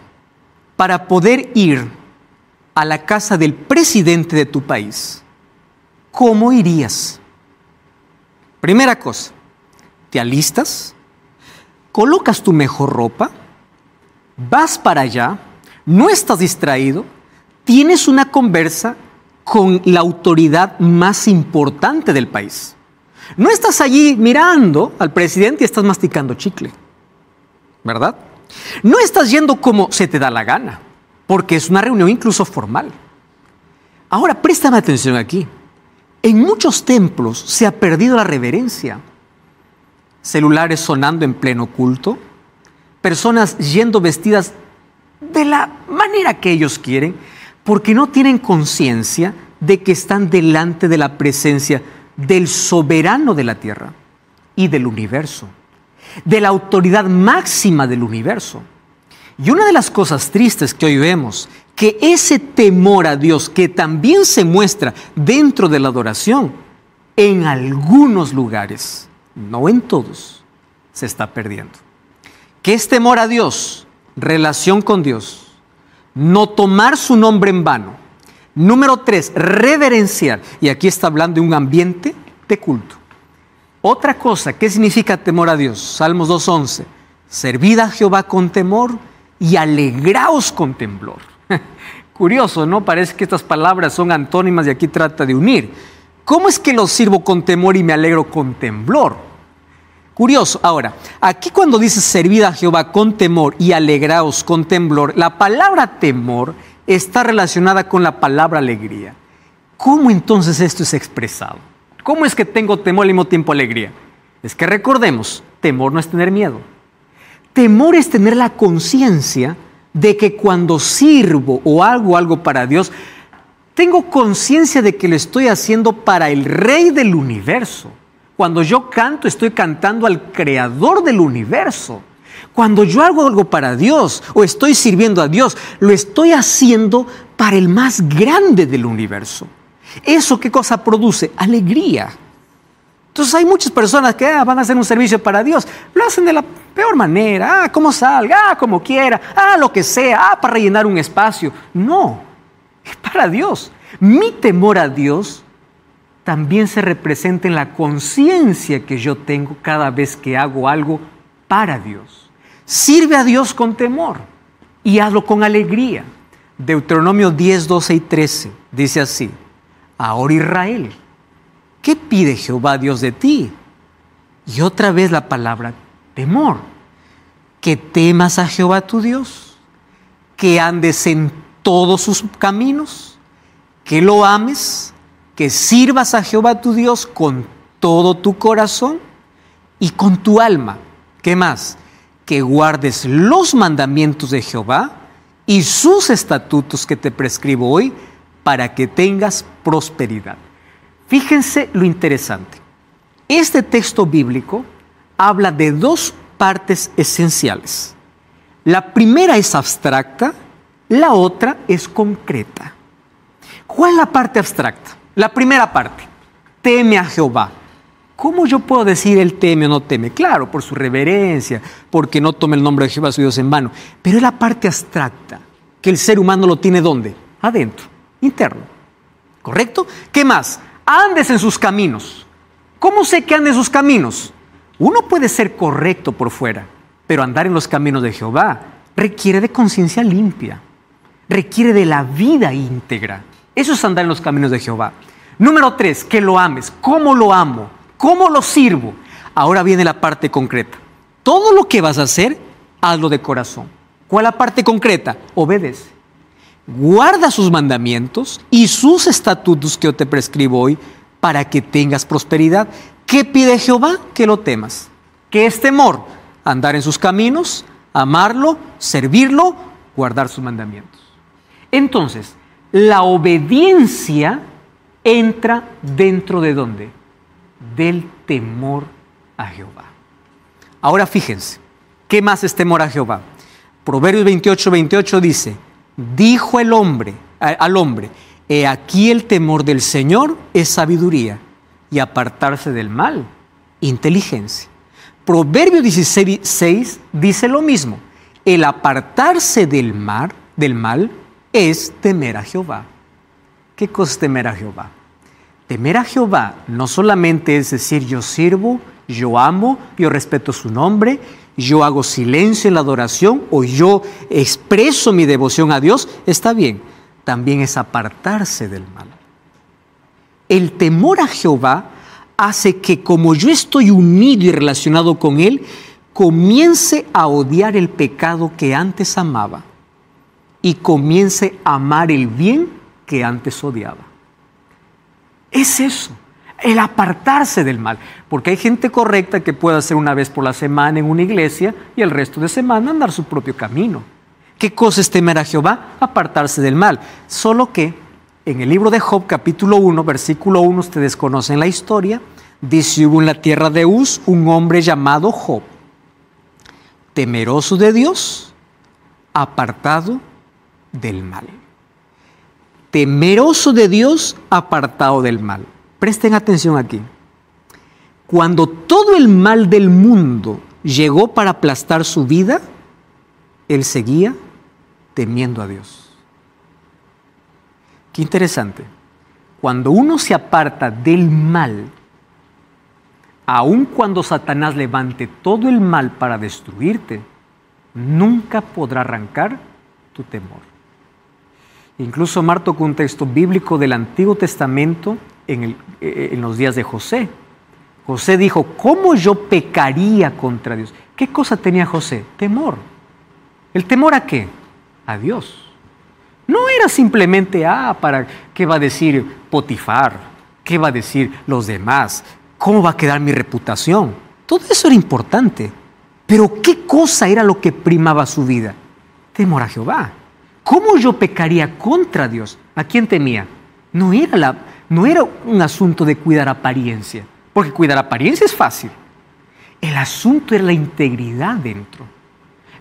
para poder ir a la casa del presidente de tu país, ¿cómo irías? Primera cosa, te alistas, colocas tu mejor ropa, vas para allá, no estás distraído, tienes una conversa con la autoridad más importante del país. No estás allí mirando al presidente y estás masticando chicle, ¿verdad? No estás yendo como se te da la gana, porque es una reunión incluso formal. Ahora, préstame atención aquí. En muchos templos se ha perdido la reverencia. Celulares sonando en pleno culto, personas yendo vestidas de la manera que ellos quieren, porque no tienen conciencia de que están delante de la presencia del soberano de la tierra y del universo, de la autoridad máxima del universo. Y una de las cosas tristes que hoy vemos, que ese temor a Dios que también se muestra dentro de la adoración, en algunos lugares, no en todos, se está perdiendo. ¿Qué es temor a Dios? Relación con Dios. No tomar su nombre en vano. Número 3, reverenciar. Y aquí está hablando de un ambiente de culto. Otra cosa, ¿qué significa temor a Dios? Salmos 2:11. Servid a Jehová con temor y alegraos con temblor. Curioso, ¿no? Parece que estas palabras son antónimas y aquí trata de unir. ¿Cómo es que lo sirvo con temor y me alegro con temblor? Curioso. Ahora, aquí cuando dice servid a Jehová con temor y alegraos con temblor, la palabra temor está relacionada con la palabra alegría. ¿Cómo entonces esto es expresado? ¿Cómo es que tengo temor al mismo tiempo alegría? Es que recordemos, temor no es tener miedo. Temor es tener la conciencia de que cuando sirvo o hago algo para Dios, tengo conciencia de que lo estoy haciendo para el Rey del universo. Cuando yo canto, estoy cantando al Creador del universo. Cuando yo hago algo para Dios o estoy sirviendo a Dios, lo estoy haciendo para el más grande del universo. ¿Eso qué cosa produce? Alegría. Entonces hay muchas personas que van a hacer un servicio para Dios, lo hacen de la peor manera, como salga, como quiera, lo que sea, para rellenar un espacio. No, es para Dios. Mi temor a Dios también se representa en la conciencia que yo tengo cada vez que hago algo para Dios. Sirve a Dios con temor y hazlo con alegría. Deuteronomio 10, 12 y 13 dice así: ahora Israel, ¿qué pide Jehová Dios de ti? Y otra vez la palabra temor. Que temas a Jehová tu Dios, que andes en todos sus caminos, que lo ames, que sirvas a Jehová tu Dios con todo tu corazón y con tu alma. ¿Qué más? Que guardes los mandamientos de Jehová y sus estatutos que te prescribo hoy para que tengas prosperidad. Fíjense lo interesante. Este texto bíblico habla de dos partes esenciales. La primera es abstracta, la otra es concreta. ¿Cuál es la parte abstracta? La primera parte, teme a Jehová. ¿Cómo yo puedo decir él teme o no teme? Claro, por su reverencia, porque no tome el nombre de Jehová su Dios en vano. Pero es la parte abstracta, que el ser humano lo tiene ¿dónde? Adentro, interno. ¿Correcto? ¿Qué más? Andes en sus caminos. ¿Cómo sé que ande en sus caminos? Uno puede ser correcto por fuera, pero andar en los caminos de Jehová requiere de conciencia limpia, requiere de la vida íntegra. Eso es andar en los caminos de Jehová. Número 3, que lo ames. ¿Cómo lo amo? ¿Cómo lo sirvo? Ahora viene la parte concreta. Todo lo que vas a hacer, hazlo de corazón. ¿Cuál es la parte concreta? Obedece. Guarda sus mandamientos y sus estatutos que yo te prescribo hoy para que tengas prosperidad. ¿Qué pide Jehová? Que lo temas. ¿Qué es temor? Andar en sus caminos, amarlo, servirlo, guardar sus mandamientos. Entonces, la obediencia entra dentro de ¿dónde? Del temor a Jehová. Ahora fíjense, ¿qué más es temor a Jehová? Proverbios 28 dice, dijo el hombre, al hombre, he aquí el temor del Señor es sabiduría y apartarse del mal, inteligencia. Proverbios 16 dice lo mismo, el apartarse del mal es temer a Jehová. ¿Qué cosa es temer a Jehová? Temer a Jehová no solamente es decir yo sirvo, yo amo, yo respeto su nombre, yo hago silencio en la adoración o yo expreso mi devoción a Dios, está bien. También es apartarse del mal. El temor a Jehová hace que como yo estoy unido y relacionado con Él, comience a odiar el pecado que antes amaba y comience a amar el bien que antes odiaba. Es eso, el apartarse del mal. Porque hay gente correcta que puede hacer una vez por la semana en una iglesia y el resto de semana andar su propio camino. ¿Qué cosa es temer a Jehová? Apartarse del mal. Solo que en el libro de Job, capítulo 1, versículo 1, ustedes conocen la historia, dice, hubo en la tierra de Uz un hombre llamado Job, temeroso de Dios, apartado del mal. Temeroso de Dios, apartado del mal. Presten atención aquí. Cuando todo el mal del mundo llegó para aplastar su vida, él seguía temiendo a Dios. Qué interesante. Cuando uno se aparta del mal, aun cuando Satanás levante todo el mal para destruirte, nunca podrá arrancar tu temor. Incluso Omar tocó un texto bíblico del Antiguo Testamento en los días de José. José dijo, ¿cómo yo pecaría contra Dios? ¿Qué cosa tenía José? Temor. ¿El temor a qué? A Dios. No era simplemente, para qué va a decir Potifar, qué va a decir los demás, cómo va a quedar mi reputación. Todo eso era importante. Pero ¿qué cosa era lo que primaba su vida? Temor a Jehová. ¿Cómo yo pecaría contra Dios? ¿A quién temía? No era un asunto de cuidar apariencia, porque cuidar apariencia es fácil. El asunto era la integridad dentro,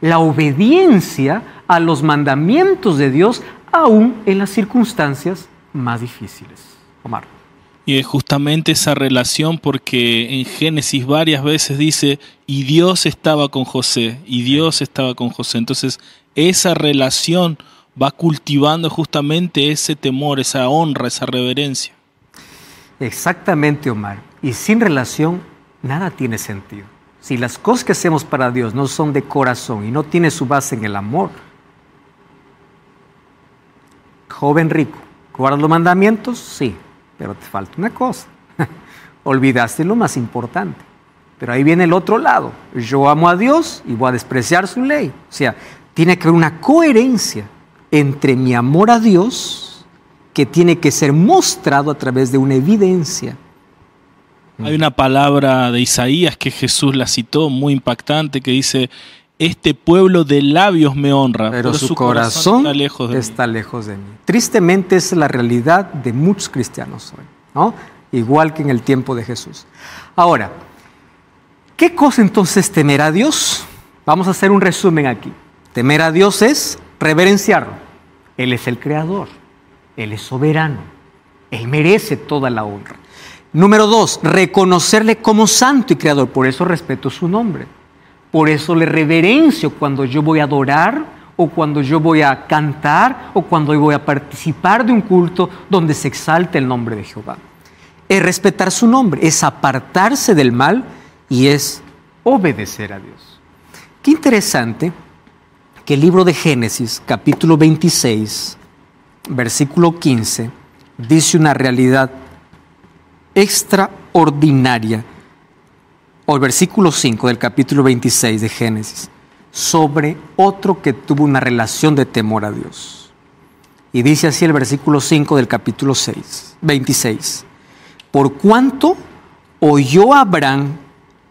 la obediencia a los mandamientos de Dios, aún en las circunstancias más difíciles. Omar. Y es justamente esa relación, porque en Génesis varias veces dice, y Dios estaba con José, y Dios estaba con José. Entonces, esa relación va cultivando justamente ese temor, esa honra, esa reverencia. Exactamente, Omar. Y sin relación, nada tiene sentido. Si las cosas que hacemos para Dios no son de corazón y no tienen su base en el amor, joven rico, ¿guardas los mandamientos? Sí, pero te falta una cosa. olvidaste lo más importante. Pero ahí viene el otro lado. Yo amo a Dios y voy a despreciar su ley. O sea, tiene que haber una coherencia entre mi amor a Dios, que tiene que ser mostrado a través de una evidencia. Hay una palabra de Isaías que Jesús la citó, muy impactante, que dice: este pueblo de labios me honra, pero su corazón está lejos de mí. Tristemente es la realidad de muchos cristianos hoy, ¿no? Igual que en el tiempo de Jesús. Ahora, ¿qué cosa entonces temer a Dios? Vamos a hacer un resumen aquí. Temer a Dios es reverenciarlo. Él es el creador, Él es soberano, Él merece toda la honra. Número 2, reconocerle como santo y creador, por eso respeto su nombre. Por eso le reverencio cuando yo voy a adorar, o cuando yo voy a cantar, o cuando yo voy a participar de un culto donde se exalte el nombre de Jehová. Es respetar su nombre, es apartarse del mal y es obedecer a Dios. Qué interesante que el libro de Génesis, capítulo 26, versículo 15, dice una realidad extraordinaria, o el versículo 5 del capítulo 26 de Génesis, sobre otro que tuvo una relación de temor a Dios. Y dice así el versículo 5 del capítulo 26. Por cuanto oyó Abraham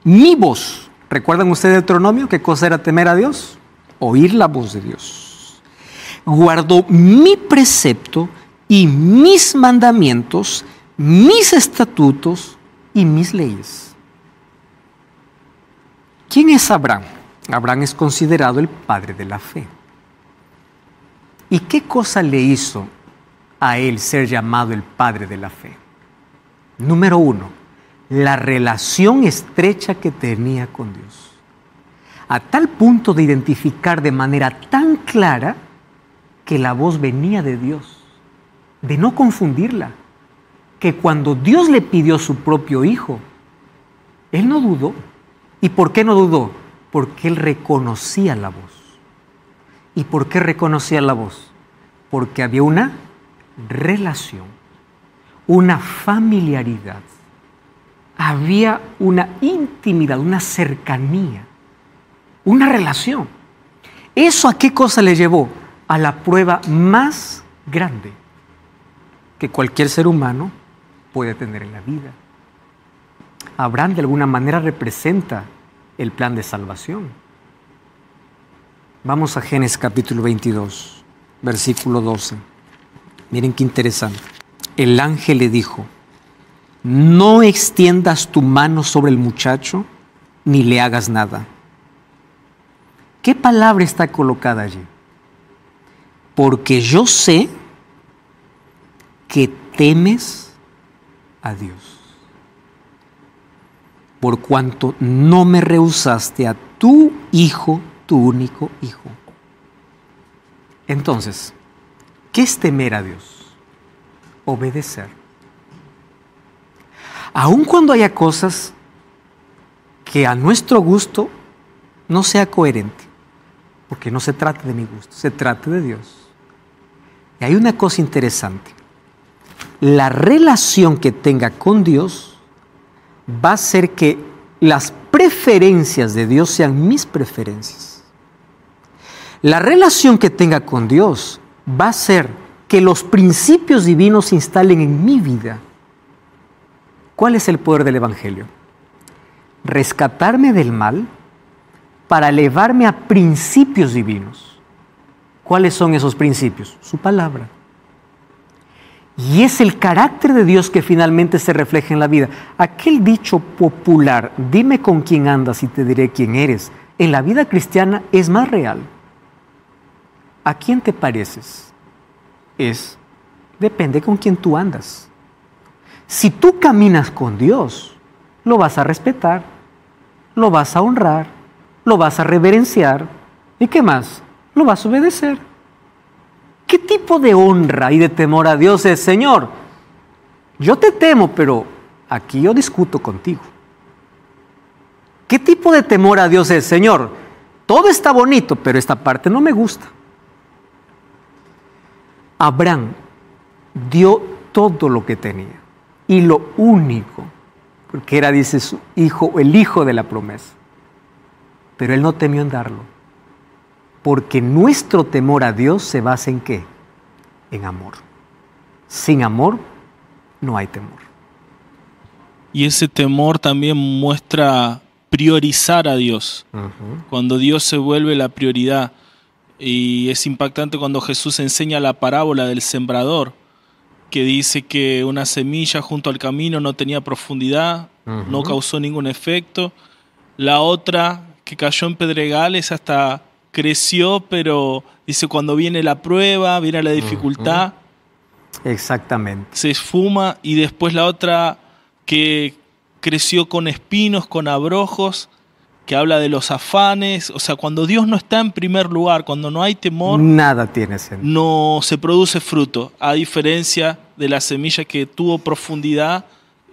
mi voz. ¿Recuerdan ustedes Deuteronomio? ¿Qué cosa era temer a Dios? Oír la voz de Dios. Guardó mi precepto y mis mandamientos, mis estatutos y mis leyes. ¿Quién es Abraham? Abraham es considerado el padre de la fe. ¿Y qué cosa le hizo a él ser llamado el padre de la fe? Número 1, la relación estrecha que tenía con Dios. A tal punto de identificar de manera tan clara que la voz venía de Dios, de no confundirla, que cuando Dios le pidió su propio hijo, él no dudó. ¿Y por qué no dudó? Porque él reconocía la voz. ¿Y por qué reconocía la voz? Porque había una relación, una familiaridad, había una intimidad, una cercanía, una relación. ¿Eso a qué cosa le llevó? A la prueba más grande que cualquier ser humano puede tener en la vida. Abraham de alguna manera representa el plan de salvación. Vamos a Génesis capítulo 22, versículo 12. Miren qué interesante. El ángel le dijo: no extiendas tu mano sobre el muchacho, ni le hagas nada. ¿Qué palabra está colocada allí? Porque yo sé que temes a Dios, por cuanto no me rehusaste a tu hijo, tu único hijo. Entonces, ¿qué es temer a Dios? Obedecer. Aun cuando haya cosas que a nuestro gusto no sea coherente, porque no se trata de mi gusto, se trata de Dios. Y hay una cosa interesante. La relación que tenga con Dios va a hacer que las preferencias de Dios sean mis preferencias. La relación que tenga con Dios va a hacer que los principios divinos se instalen en mi vida. ¿Cuál es el poder del Evangelio? Rescatarme del mal para elevarme a principios divinos. ¿Cuáles son esos principios? Su palabra. Y es el carácter de Dios que finalmente se refleja en la vida. Aquel dicho popular, dime con quién andas y te diré quién eres, en la vida cristiana es más real. ¿A quién te pareces? Depende con quién tú andas. Si tú caminas con Dios, lo vas a respetar, lo vas a honrar, lo vas a reverenciar. ¿Y qué más? Lo vas a obedecer. ¿Qué tipo de honra y de temor a Dios es? Señor, yo te temo, pero aquí yo discuto contigo. ¿Qué tipo de temor a Dios es? Señor, todo está bonito, pero esta parte no me gusta. Abraham dio todo lo que tenía y lo único porque era, dice, su hijo, el hijo de la promesa. Pero él no temió en darlo, porque nuestro temor a Dios se basa ¿en qué? En amor. Sin amor no hay temor. Y ese temor también muestra priorizar a Dios. Cuando Dios se vuelve la prioridad. Y es impactante cuando Jesús enseña la parábola del sembrador, que dice que una semilla junto al camino no tenía profundidad, no causó ningún efecto. La otra que cayó en pedregales hasta creció, pero dice cuando viene la prueba, viene la dificultad, exactamente, se esfuma. Y después la otra que creció con espinos, con abrojos, que habla de los afanes. O sea, cuando Dios no está en primer lugar, cuando no hay temor, nada tiene sentido. No se produce fruto, a diferencia de la semilla que tuvo profundidad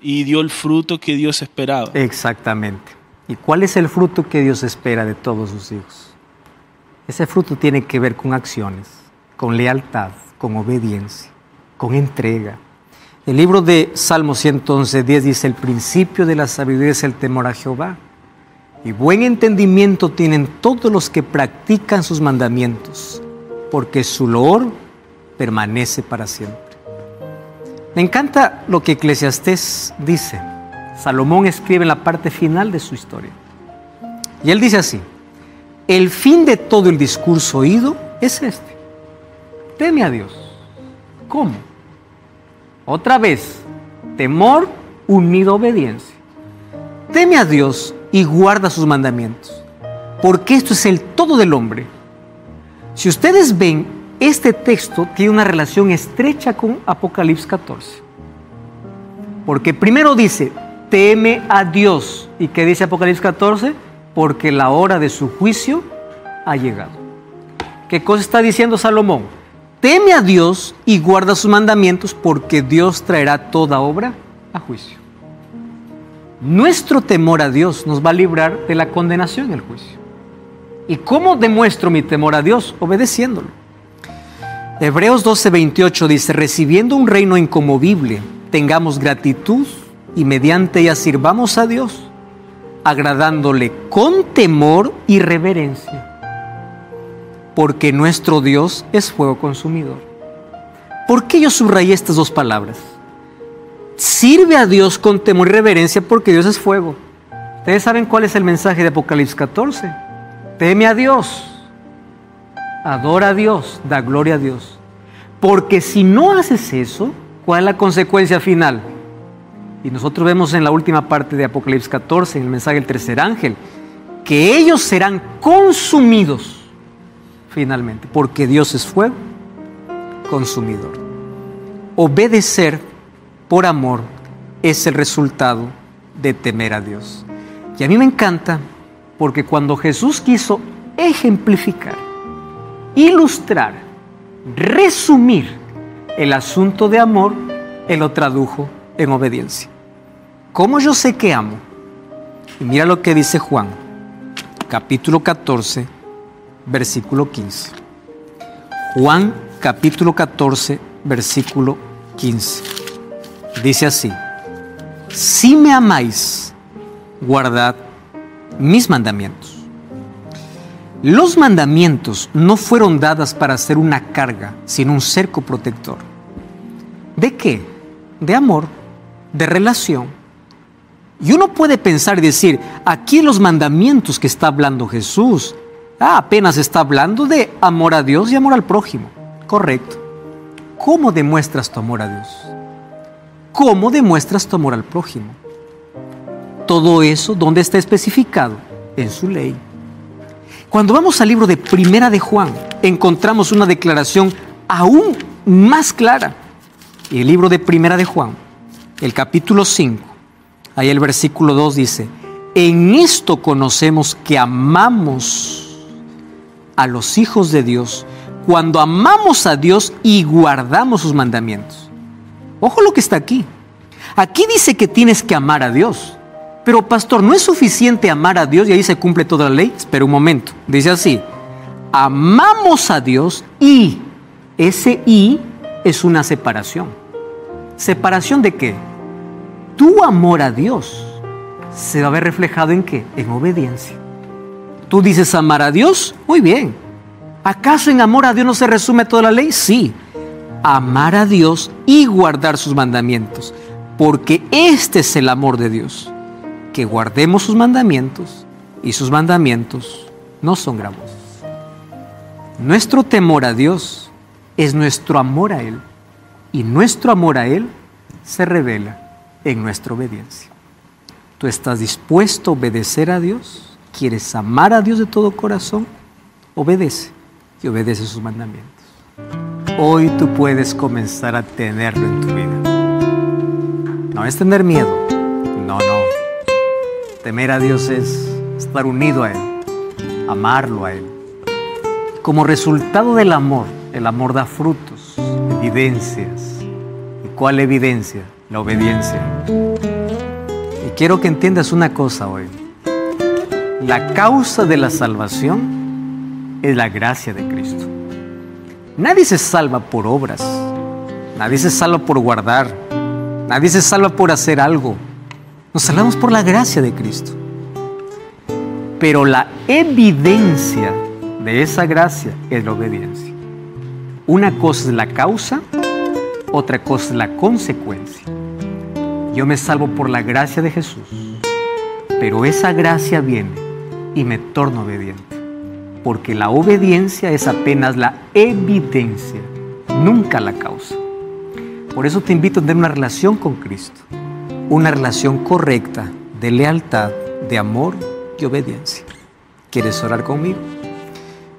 y dio el fruto que Dios esperaba. Exactamente. ¿Y cuál es el fruto que Dios espera de todos sus hijos? Ese fruto tiene que ver con acciones, con lealtad, con obediencia, con entrega. El libro de Salmo 111:10 dice: el principio de la sabiduría es el temor a Jehová, y buen entendimiento tienen todos los que practican sus mandamientos, porque su loor permanece para siempre. Me encanta lo que Eclesiastés dice. Salomón escribe en la parte final de su historia. Y él dice así: el fin de todo el discurso oído es este: teme a Dios. ¿Cómo? Otra vez, temor unido a obediencia. Teme a Dios y guarda sus mandamientos, porque esto es el todo del hombre. Si ustedes ven, este texto tiene una relación estrecha con Apocalipsis 14. Porque primero dice, teme a Dios. ¿Y qué dice Apocalipsis 14? Porque la hora de su juicio ha llegado. ¿Qué cosa está diciendo Salomón? Teme a Dios y guarda sus mandamientos, porque Dios traerá toda obra a juicio. Nuestro temor a Dios nos va a librar de la condenación en el juicio. ¿Y cómo demuestro mi temor a Dios? Obedeciéndolo. Hebreos 12:28 dice: recibiendo un reino inconmovible, tengamos gratitud y mediante ella sirvamos a Dios, agradándole con temor y reverencia, porque nuestro Dios es fuego consumidor. ¿Por qué yo subrayé estas dos palabras? Sirve a Dios con temor y reverencia porque Dios es fuego. ¿Ustedes saben cuál es el mensaje de Apocalipsis 14? Teme a Dios, adora a Dios, da gloria a Dios. Porque si no haces eso, ¿cuál es la consecuencia final? Y nosotros vemos en la última parte de Apocalipsis 14, en el mensaje del tercer ángel, que ellos serán consumidos finalmente, porque Dios es fuego consumidor. Obedecer por amor es el resultado de temer a Dios. Y a mí me encanta porque cuando Jesús quiso ejemplificar, ilustrar, resumir el asunto de amor, Él lo tradujo en obediencia. ¿Cómo yo sé que amo? Y mira lo que dice Juan, capítulo 14, versículo 15. Juan, capítulo 14, versículo 15. Dice así: si me amáis, guardad mis mandamientos. Los mandamientos no fueron dados para ser una carga, sino un cerco protector. ¿De qué? De amor, de relación. Y uno puede pensar y decir, aquí en los mandamientos que está hablando Jesús, apenas está hablando de amor a Dios y amor al prójimo. Correcto. ¿Cómo demuestras tu amor a Dios? ¿Cómo demuestras tu amor al prójimo? Todo eso, ¿dónde está especificado? En su ley. Cuando vamos al libro de Primera de Juan, encontramos una declaración aún más clara. El libro de Primera de Juan, el capítulo 5, ahí el versículo 2 dice: en esto conocemos que amamos a los hijos de Dios, cuando amamos a Dios y guardamos sus mandamientos. Ojo lo que está aquí. Aquí dice que tienes que amar a Dios. Pero pastor, ¿no es suficiente amar a Dios y ahí se cumple toda la ley? Espera un momento. Dice así: amamos a Dios y ese y es una separación. ¿Separación de qué? Tu amor a Dios se va a ver reflejado ¿en qué? En obediencia. Tú dices amar a Dios, muy bien. ¿Acaso en amor a Dios no se resume toda la ley? Sí. Amar a Dios y guardar sus mandamientos, porque este es el amor de Dios, que guardemos sus mandamientos, y sus mandamientos no son gravosos. Nuestro temor a Dios es nuestro amor a Él, y nuestro amor a Él se revela en nuestra obediencia. ¿Tú estás dispuesto a obedecer a Dios? ¿Quieres amar a Dios de todo corazón? Obedece y obedece sus mandamientos. Hoy tú puedes comenzar a tenerlo en tu vida. No es tener miedo, no. Temer a Dios es estar unido a Él, amarlo a Él. Como resultado del amor, el amor da frutos, evidencias. ¿Y cuál evidencia? La obediencia. Y quiero que entiendas una cosa hoy. La causa de la salvación es la gracia de Cristo. Nadie se salva por obras, nadie se salva por guardar, nadie se salva por hacer algo. Nos salvamos por la gracia de Cristo. Pero la evidencia de esa gracia es la obediencia. Una cosa es la causa, otra cosa es la consecuencia. Yo me salvo por la gracia de Jesús, pero esa gracia viene y me torno obediente, porque la obediencia es apenas la evidencia, nunca la causa. Por eso te invito a tener una relación con Cristo, una relación correcta de lealtad, de amor y obediencia. ¿Quieres orar conmigo?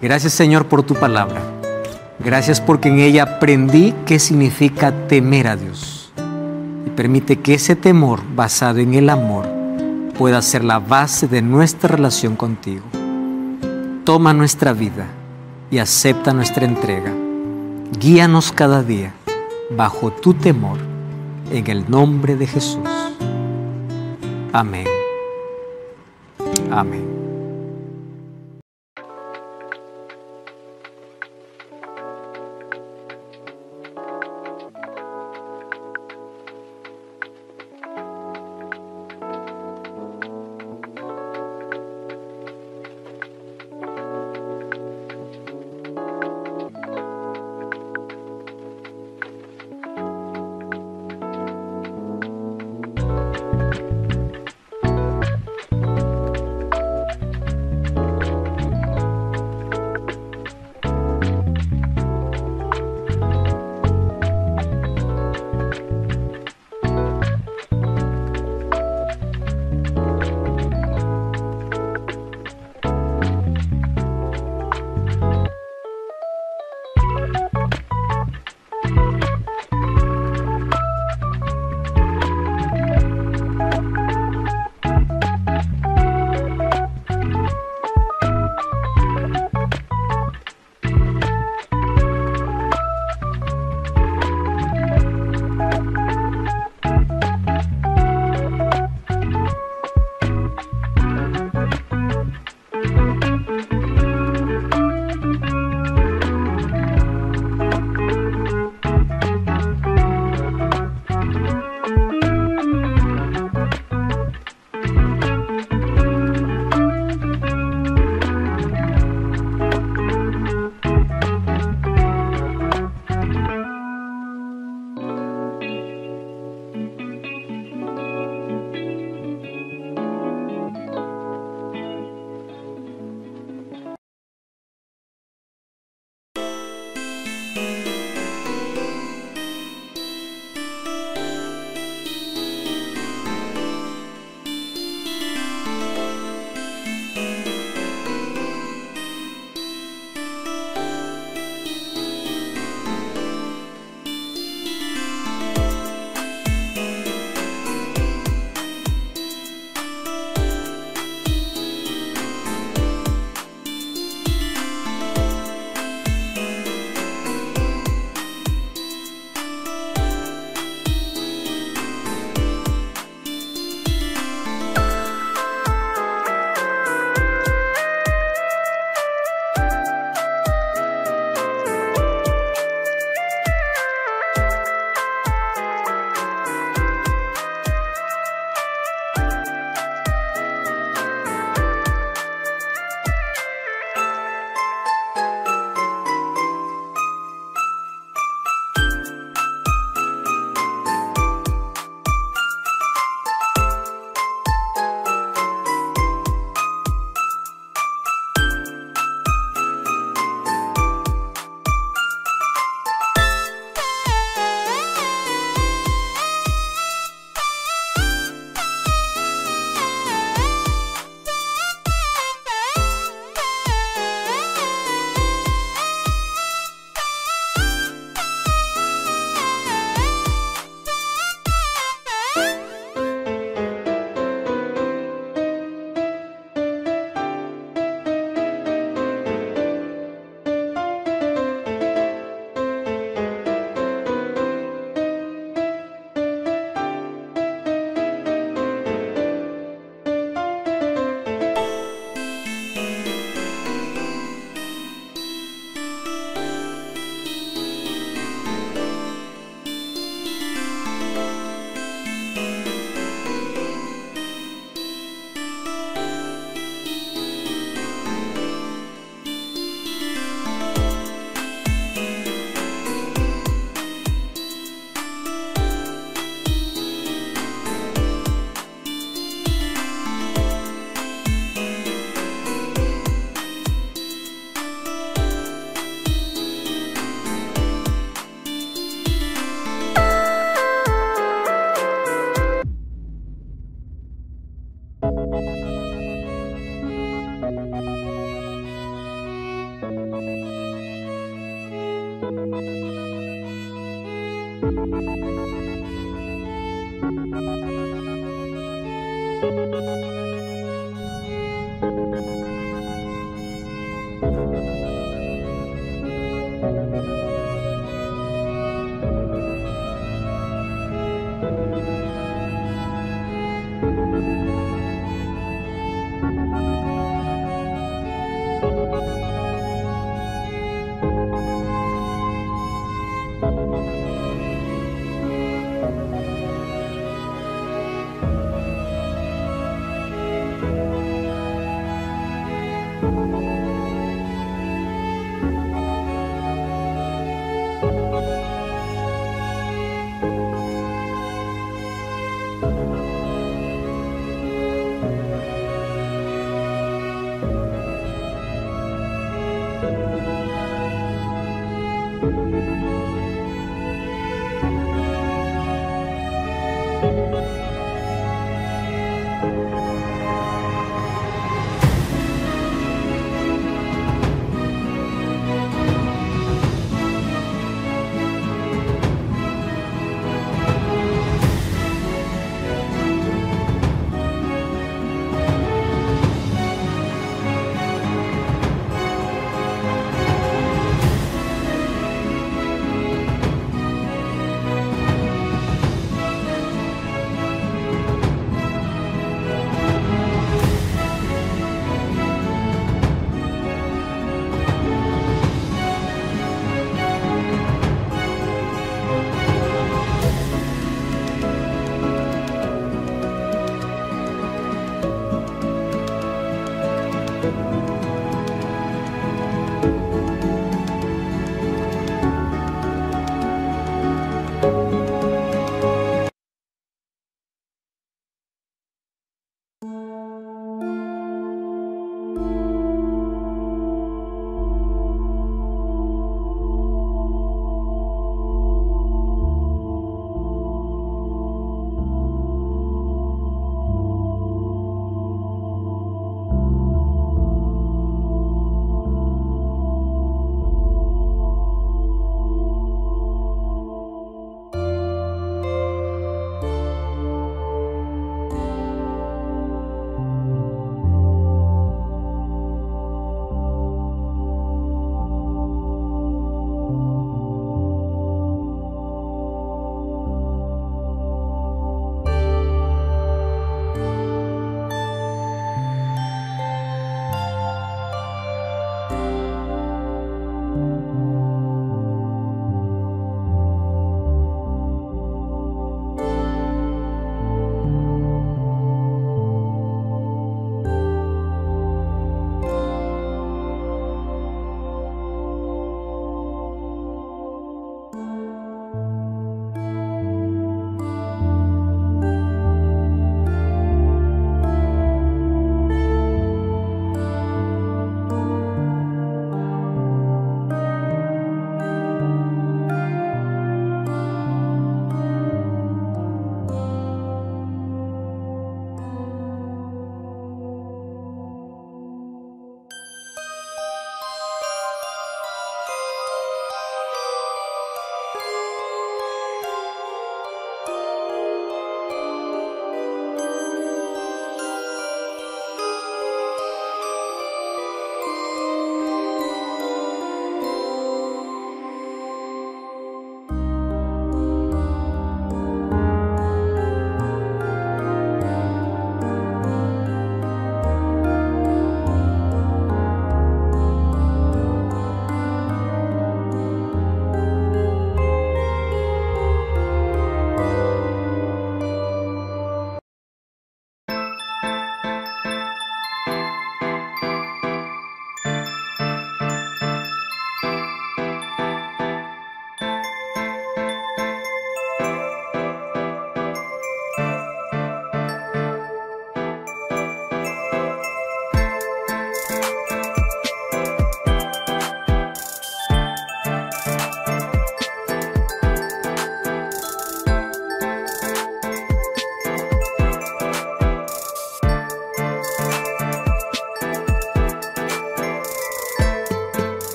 Gracias, Señor, por tu palabra. Gracias porque en ella aprendí qué significa temer a Dios. Y permite que ese temor basado en el amor pueda ser la base de nuestra relación contigo. Toma nuestra vida y acepta nuestra entrega. Guíanos cada día bajo tu temor, en el nombre de Jesús. Amén. Amén.